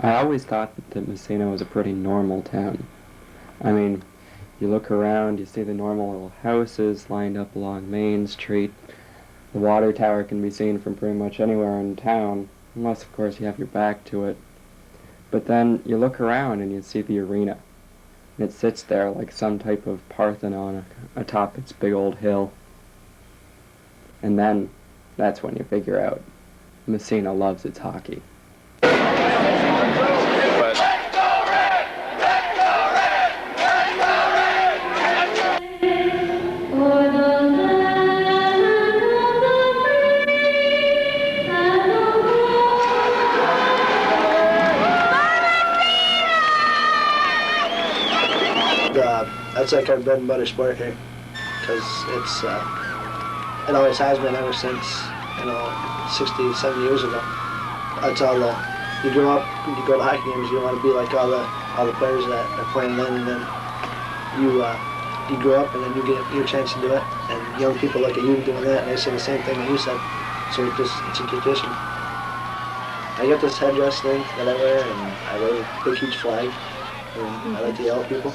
I always thought that Massena was a pretty normal town. I mean, you look around, you see the normal little houses lined up along Main Street. The water tower can be seen from pretty much anywhere in town, unless, of course, you have your back to it. But then you look around and you see the arena. And it sits there like some type of Parthenon atop its big old hill. And then, that's when you figure out Massena loves its hockey. That's like our bread and butter sport here, because it always has been ever since, 60, 70 years ago. That's all you grow up, you go to hockey games, you want to be like all the players that are playing then, and then you grow up and then you get your chance to do it, and young people look at you doing that and they say the same thing that you said, so it's a tradition. I got this headdress thing that I wear, and I wear a big huge flag, and I like to yell at people.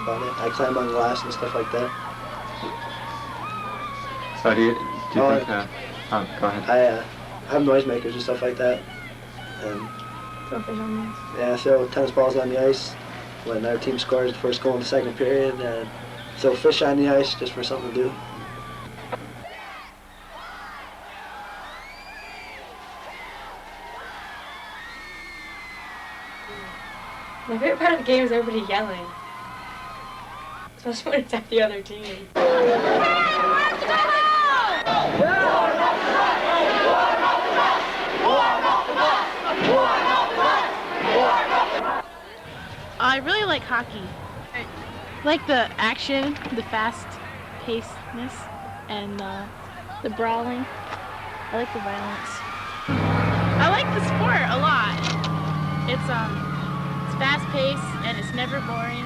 About it. I climb on glass and stuff like that. So do you think go ahead. I have noisemakers and stuff like that. And throw fish on the ice. Yeah, throw tennis balls on the ice when our team scores the first goal in the second period, and throw fish on the ice just for something to do. My favorite part of the game is everybody yelling. Especially when it's at the other team. I really like hockey. I like the action, the fast-pacedness, and the brawling. I like the violence. I like the sport a lot. It's fast-paced and it's never boring,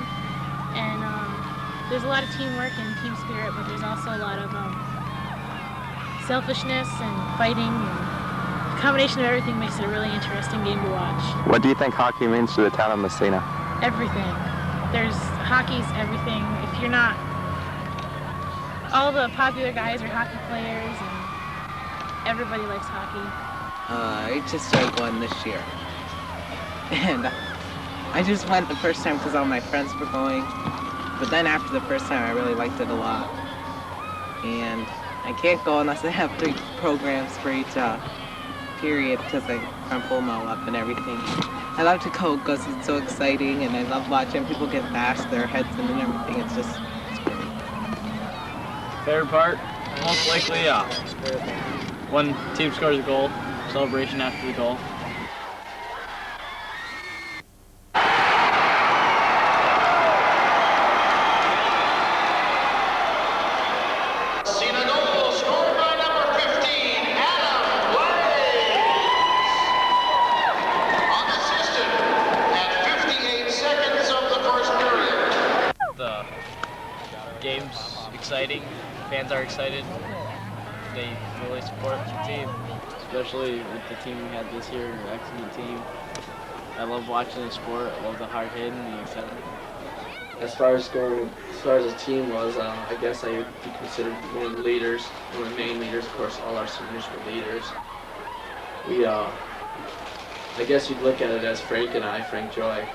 and there's a lot of teamwork and team spirit, but there's also a lot of selfishness and fighting. And the combination of everything makes it a really interesting game to watch. What do you think hockey means to the town of Massena? Everything. Hockey's everything. If you're not, all the popular guys are hockey players, and everybody likes hockey. I just started going this year, and I just went the first time because all my friends were going. But then after the first time, I really liked it a lot. And I can't go unless I have 3 programs for each period because I'm pull them all up and everything. I love to go because it's so exciting, and I love watching people get bashed their heads in and everything. It's great. Favorite part? Most likely, when team scores a goal, celebration after the goal. Game's exciting, fans are excited, they really support the team, especially with the team we had this year, an excellent team. I love watching the sport, I love the hard hitting, the excitement. As far as the team was, I guess I would be considered one of the leaders, one of the main leaders. Of course, all our seniors were leaders. I guess you'd look at it as Frank Joy,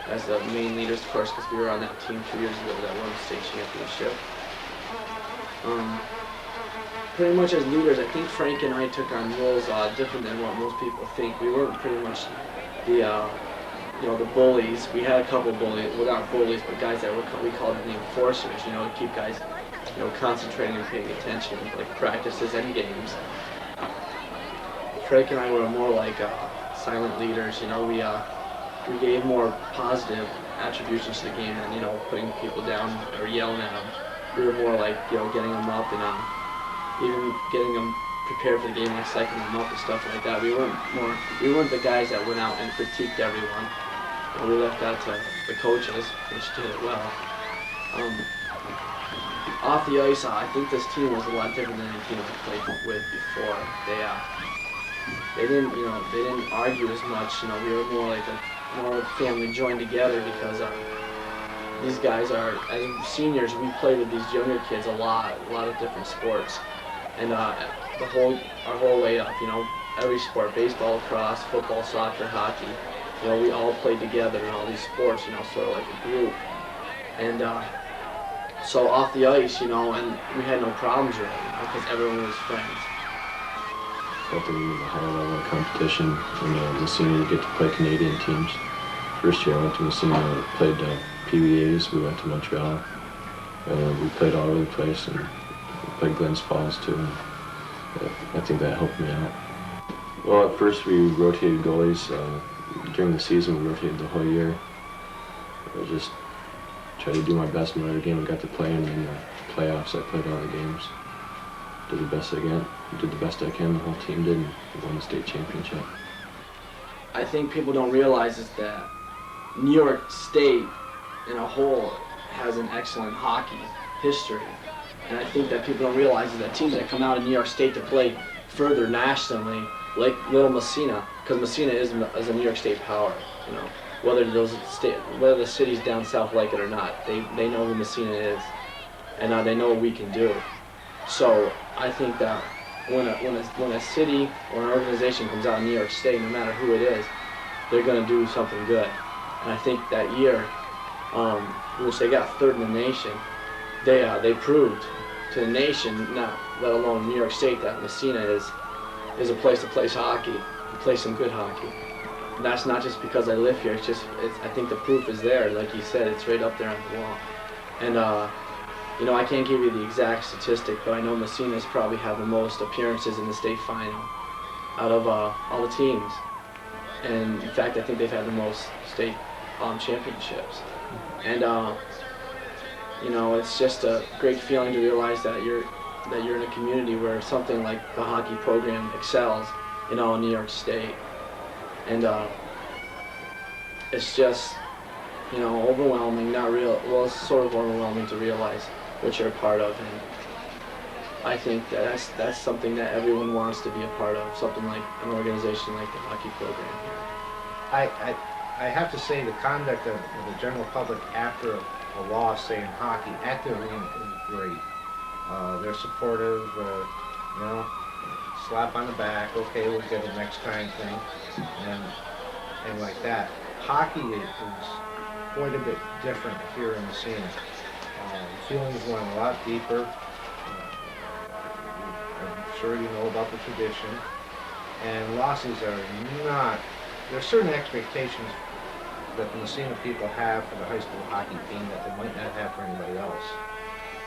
as the main leaders, of course, because we were on that team 2 years ago that won the state championship. Pretty much as leaders, I think Frank and I took on roles different than what most people think. We weren't pretty much the bullies. We had a couple bullies, well, not bullies, but guys that we called the enforcers, to keep guys, concentrating and paying attention, like practices and games. Frank and I were more like silent leaders, we gave more positive attributions to the game than, putting people down or yelling at them. We were more like, getting them up and even getting them prepared for the game, like psyching them up and stuff like that. We weren't the guys that went out and critiqued everyone. We left that to the coaches, which did it well. Off the ice, I think this team was a lot different than any team I played with before. they didn't argue as much. You know, we were more like a family joined together because these guys are, as seniors, we play with these younger kids a lot of different sports, and our whole way up, you know, every sport, baseball, lacrosse, football, soccer, hockey, you know, we all played together in all these sports, you know, sort of like a group, and so off the ice, you know, and we had no problems really, you know, because everyone was friends. Something in the higher level of competition, and Massena, you get to play Canadian teams. First year I went to Massena, played PBAs, we went to Montreal, we played all over the place, and we played Glens Falls too, and I think that helped me out. Well, at first we rotated goalies. During the season we rotated the whole year. I just tried to do my best in whatever game I got to play, and in the playoffs I played all the games. Did the best I can, the whole team did, and won the state championship. I think people don't realize is that New York State in a whole has an excellent hockey history. And I think that people don't realize is that teams that come out of New York State to play further nationally, like little Massena, because Massena is a New York State power, you know. Whether the cities down south like it or not, they know who Massena is, and they know what we can do. So I think that when a city or an organization comes out of New York State, no matter who it is, they're going to do something good. And I think that year, which they got third in the nation, they proved to the nation, not let alone New York State, that Massena is a place that plays hockey, plays some good hockey. And that's not just because I live here. I think the proof is there. Like you said, it's right up there on the wall. And you know, I can't give you the exact statistic, but I know Massena's probably have the most appearances in the state final out of all the teams. And in fact, I think they've had the most state championships. And you know, it's just a great feeling to realize that you're in a community where something like the hockey program excels in all New York State. And it's just, you know, overwhelming, well, it's sort of overwhelming to realize what you're a part of, and I think that's something that everyone wants to be a part of, something like an organization like the hockey program here. I have to say the conduct of the general public after a loss, say in hockey, at the arena is great. They're supportive, you know, slap on the back, okay, we'll get it next time thing, and like that. Hockey is quite a bit different here in Massena. The feelings run a lot deeper. I'm sure you know about the tradition. And losses are not, there are certain expectations that the Massena people have for the high school hockey team that they might not have for anybody else.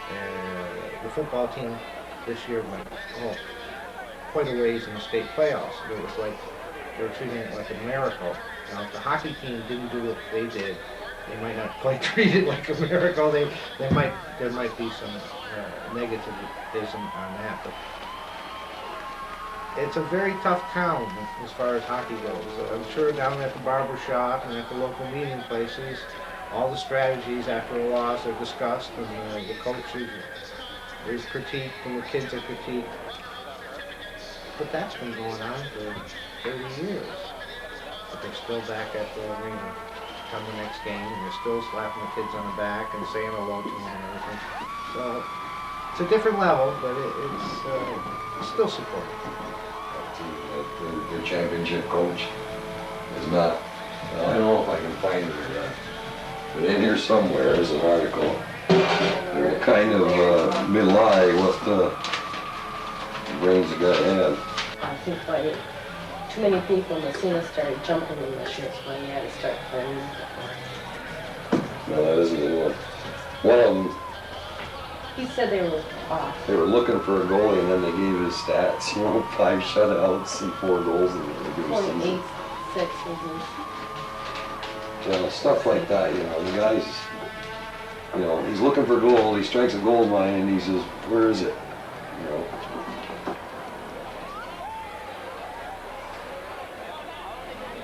And the football team this year went quite a ways in the state playoffs. It was like they were treating it like a miracle. Now, if the hockey team didn't do what they did, they might not quite treat it like a miracle. There might be some negativism on that, but it's a very tough town as far as hockey goes. I'm sure down at the barber shop and at the local meeting places, all the strategies after a loss are discussed, and the coaches is critiqued and the kids are critiqued. But that's been going on for 30 years. But they're still back at the arena come the next game, and they're still slapping the kids on the back and saying hello to them and everything. So it's a different level, but it's still supported. The championship coach is not, I don't know if I can find it or not, but in here somewhere is an article. They're kind of belie what the brains the guy had. I think why too many people in Massena started jumping in this year, so he had to start playing. No, that isn't the one. One of them, He said they were off. they were looking for a goalie, and then they gave his stats, you know, 5 shutouts and 4 goals in the regular season. 48, 6 was You know, stuff like that, you know, the guy's, you know, he's looking for a goal, he strikes a goal line, and he says, where is it? You know.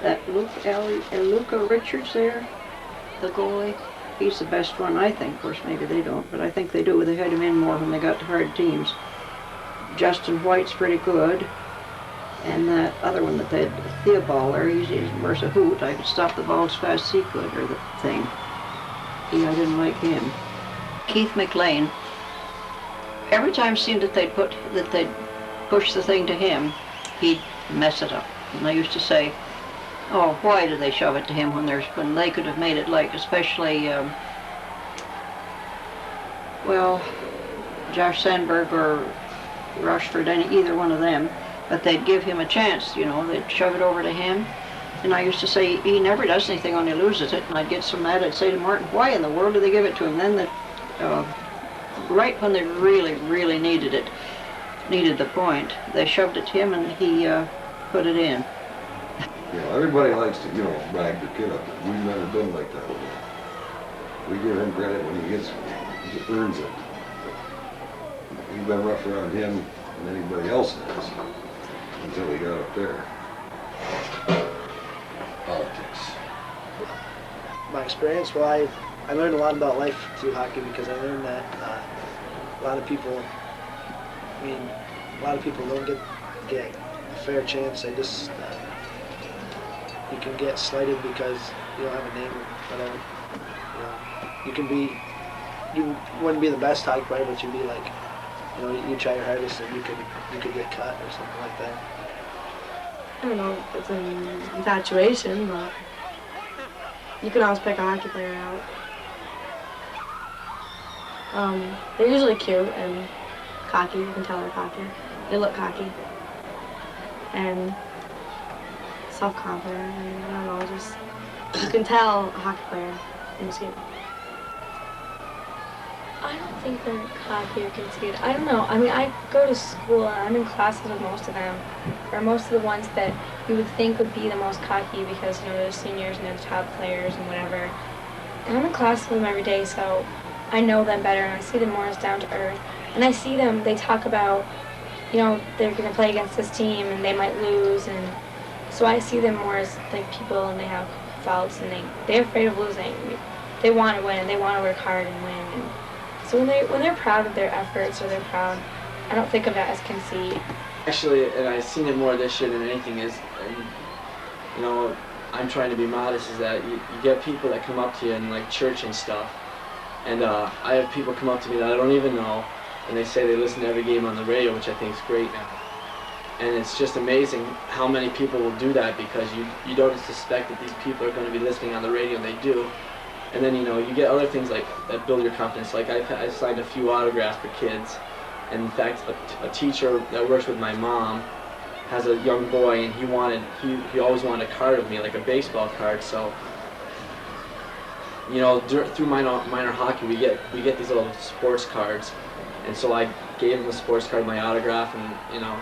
That Luca Richards there, the goalie, he's the best one, I think. Of course, maybe they don't, but I think they do. They had him in more when they got to hard teams. Justin White's pretty good. And that other one that they had, Theobald there, he's worse a hoot. I could stop the ball as fast as he could, or the thing. I didn't like him. Keith McLean, every time it seemed that they'd push the thing to him, he'd mess it up. And I used to say, oh, why do they shove it to him when they could have made it like, especially, well, Josh Sandberg or Rushford, either one of them, but they'd give him a chance, you know, they'd shove it over to him. And I used to say, he never does anything when he loses it. And I'd get so mad, I'd say to Martin, why in the world do they give it to him? Then, right when they really, really needed the point, they shoved it to him and he put it in. You know, everybody likes to, you know, brag their kid up. We've never been like that with him. We give him credit when he earns it. We've been rough around him than anybody else has until he got up there. Politics. My experience, well, I learned a lot about life through hockey because I learned that a lot of people don't get a fair chance. They just you can get slighted because you don't have a name or whatever. You wouldn't be the best hockey player, but you'd be like, you know, you try your hardest and you could get cut or something like that. I don't know if it's an infatuation, but you can always pick a hockey player out. They're usually cute and cocky. You can tell they're cocky. They look cocky and self-confident. And I don't know, just you can tell a hockey player in the game. I don't think they're cocky or conceited. I don't know. I mean, I go to school and I'm in classes with most of them, or most of the ones that you would think would be the most cocky because, you know, they're seniors and they're the top players and whatever. And I'm in classes with them every day, so I know them better and I see them more as down to earth. And I see them, they talk about, you know, they're going to play against this team and they might lose, and so I see them more as like people, and they have faults and they're afraid of losing. They want to win and they want to work hard and win. And so when they're proud of their efforts or they're proud, I don't think of that as conceit. Actually, and I've seen it more this year than anything is, and, you know, I'm trying to be modest, is that you get people that come up to you in like church and stuff, and I have people come up to me that I don't even know, and they say they listen to every game on the radio, which I think is great now. And it's just amazing how many people will do that because you don't suspect that these people are going to be listening on the radio, and they do. And then, you know, you get other things like that build your confidence. Like I signed a few autographs for kids, and in fact, a teacher that works with my mom has a young boy, and he always wanted a card of me, like a baseball card. So, you know, through minor hockey, we get these little sports cards, and so I gave him a sports card, my autograph, and you know,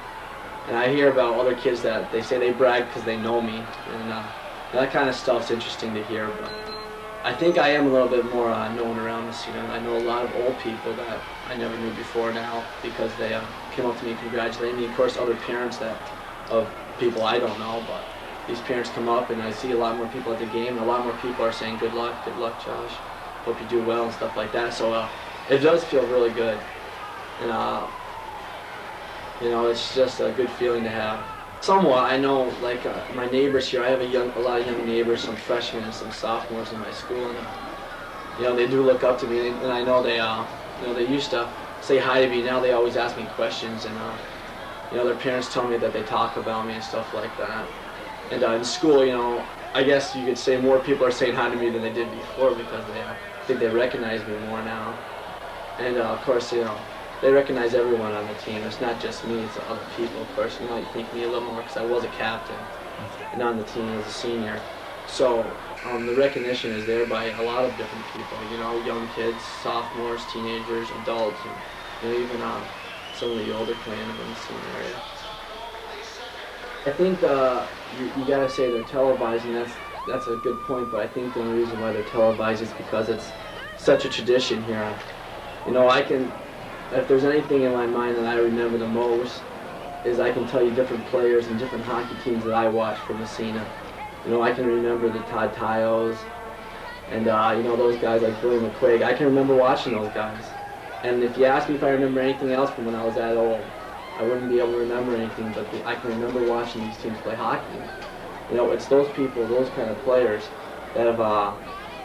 and I hear about other kids that they say they brag because they know me, and that kind of stuff's interesting to hear. But I think I am a little bit more known around the scene. I know a lot of old people that I never knew before now because they came up to me and congratulated me. Of course, other parents of people I don't know, but these parents come up and I see a lot more people at the game, and a lot more people are saying good luck, Josh, hope you do well and stuff like that. So it does feel really good, and you know, it's just a good feeling to have. Somewhat, I know, like my neighbors here, I have a lot of young neighbors, some freshmen and some sophomores in my school, and you know, they do look up to me, and I know they, you know, they used to say hi to me. Now they always ask me questions, and you know, their parents tell me that they talk about me and stuff like that. And in school, you know, I guess you could say more people are saying hi to me than they did before because they think they recognize me more now. And of course, you know, they recognize everyone on the team. It's not just me, it's other people, of course. You might think me a little more because I was a captain and on the team as a senior. So the recognition is there by a lot of different people, you know, young kids, sophomores, teenagers, adults, and you know, even some of the older players in the senior area. I think you gotta say they're televised, and that's a good point, but I think the only reason why they're televised is because it's such a tradition here. You know, if there's anything in my mind that I remember the most, is I can tell you different players and different hockey teams that I watched from Massena. You know, I can remember the Todd Tyos and you know, those guys like Billy McQuaig. I can remember watching those guys. And if you ask me if I remember anything else from when I was that old, I wouldn't be able to remember anything, but I can remember watching these teams play hockey. You know, it's those people, those kind of players that have,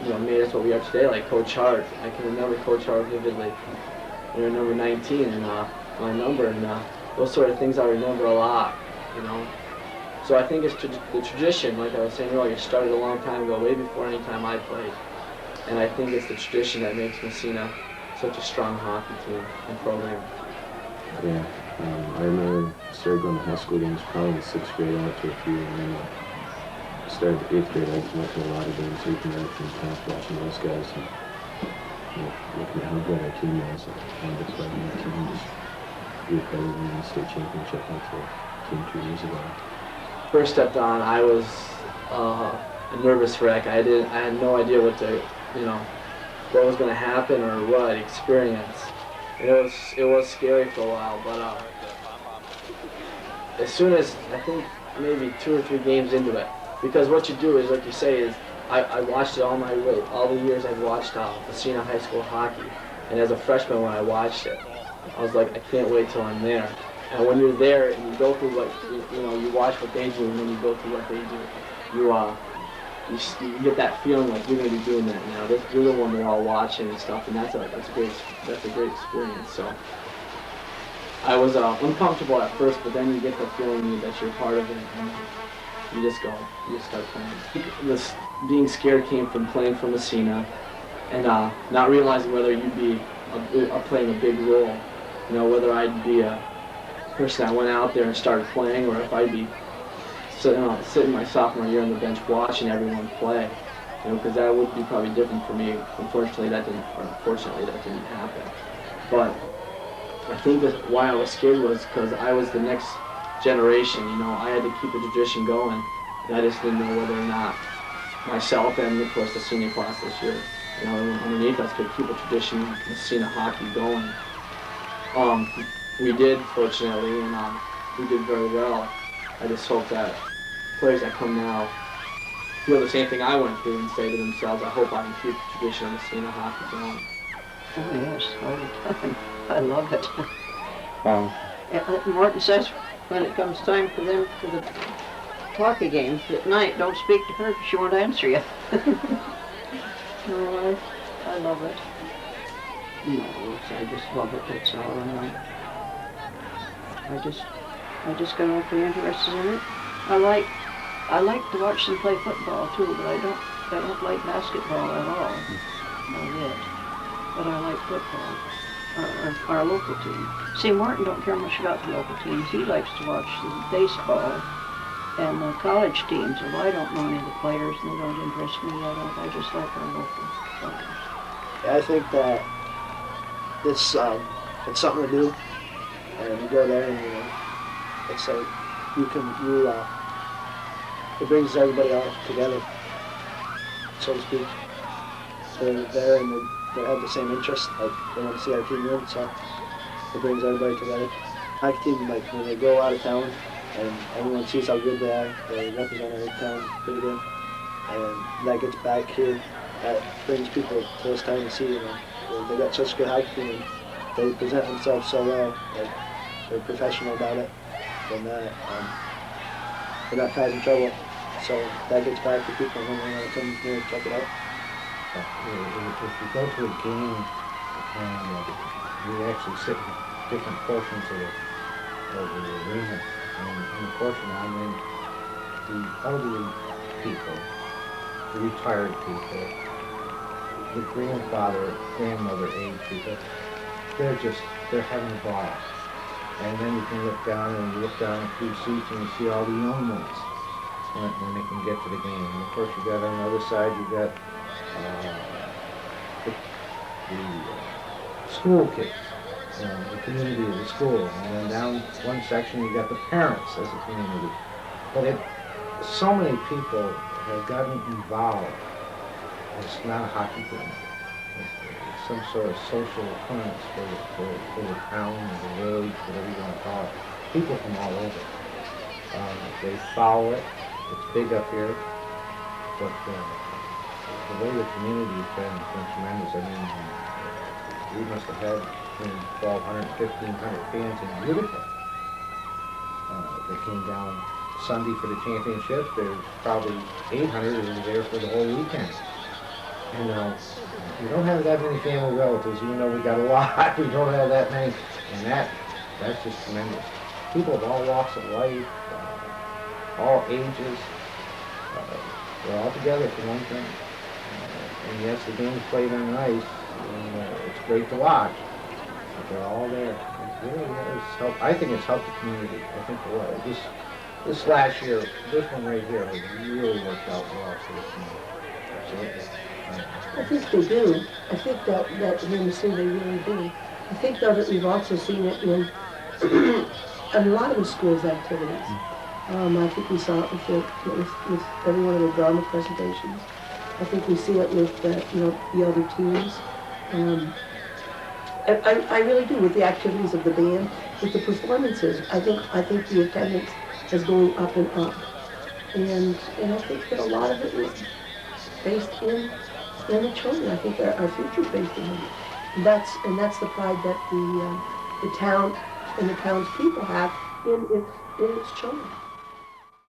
you know, made us what we are today, like Coach Hart. I can remember Coach Hart vividly. I remember 19 and my number, and those sort of things I remember a lot, you know. So I think it's the tradition, like I was saying earlier, started a long time ago, way before any time I played. And I think it's the tradition that makes Massena such a strong hockey team and program. Yeah, I remember I started going to high school games probably in 6th grade. I went to a few, and then started the 8th grade. I went to a lot of games, so you can learn from past watching those guys and, you know, looking at how good our team was and that's why our team just be better than the state championship like the team 2 years ago. First stepped on, I was a nervous wreck. I had no idea what what was going to happen or what I'd experience. And it was scary for a while, but as soon as I think maybe 2 or 3 games into it, because what you do is, like you say, is I watched it all the years I've watched Massena High School hockey, and as a freshman when I watched it, I was like, I can't wait till I'm there. And when you're there and you go through what you watch what they do, and when you go through what they do, you get that feeling like you're going to be doing that now. You're the one they're all watching and stuff, and that's a great experience. So I was uncomfortable at first, but then you get the feeling that you're part of it, and you just start playing. This being scared came from playing for Massena, and not realizing whether you'd be playing a big role. You know, whether I'd be a person that went out there and started playing, or if I'd be sitting my sophomore year on the bench watching everyone play, you know, because that would be probably different for me. Unfortunately, that didn't happen. But I think that why I was scared was because I was the next generation. You know, I had to keep the tradition going, and I just didn't know whether or not myself and, of course, the senior class this year, you know, underneath us could keep a tradition, Massena hockey going. We did, fortunately, and we did very well. I just hope that players that come now feel the same thing I went through and say to themselves, I hope I can keep the tradition of Massena hockey going. Oh yes, all the time. I love it. Wow. Morton says when it comes time for them for the hockey games at night, don't speak to her because she won't answer you. No, I love it. No, I just love it. That's all I know. I just got awfully interested in it. I like to watch them play football too, but I don't like basketball at all. Not yet. But I like football. Our local team. See, Martin don't care much about the local teams. He likes to watch the baseball and the college teams. Well, I don't know any of the players, and they don't interest me. I just like our local players. Yeah, I think that it's something to do, and you go there and it's like it brings everybody all together, so to speak. They're there and they have the same interest, like they want to see our team win, so it brings everybody together. Hockey team, like when they go out of town and everyone sees how good they are, they represent our town pretty good, and that gets back here. That brings people to this town to see, they got such a good hockey team, and they present themselves so well, like they're professional about it, and that they're not causing trouble. So that gets back to people when they want to come here and check it out. If you go to a game and you actually sit in different portions of the arena, and in the portion I'm in, the elderly people, the retired people, the grandmother age people, they're having a ball. And then you can look down a few seats and you see all the young ones when they can get to the game. And of course you got on the other side, you got the school kids, the community of the school. And then down one section you got the parents as a community. But so many people have gotten involved. It's not a hockey game. It's some sort of social occurrence for the town or the village, whatever you want to call it. People from all over. They follow it. It's big up here. But the way the community's been tremendous. I mean, we must have had between 1,200 and 1,500 fans in Utica that came down Sunday for the championship. There's probably 800 who were there for the whole weekend. And we don't have that many family relatives, even though we got a lot. We don't have that many, and that's just tremendous. People of all walks of life, all ages, we're all together for one thing. And yes, the game's played on ice, and it's great to watch, but they're all there. It really has helped. I think it's helped the community. I think this last year, this one right here has really worked out well for the community. Absolutely. I think they do. I think that here in the city they really do. I think though that we've also seen it in a lot of the schools' activities. I think we saw it with every one of the drama presentations. I think we see it with the other teams. I really do, with the activities of the band, with the performances. I think the attendance is going up and up, and I think that a lot of it is based in the children. I think our future's based in them. And that's the pride that the town and the townspeople have in its children.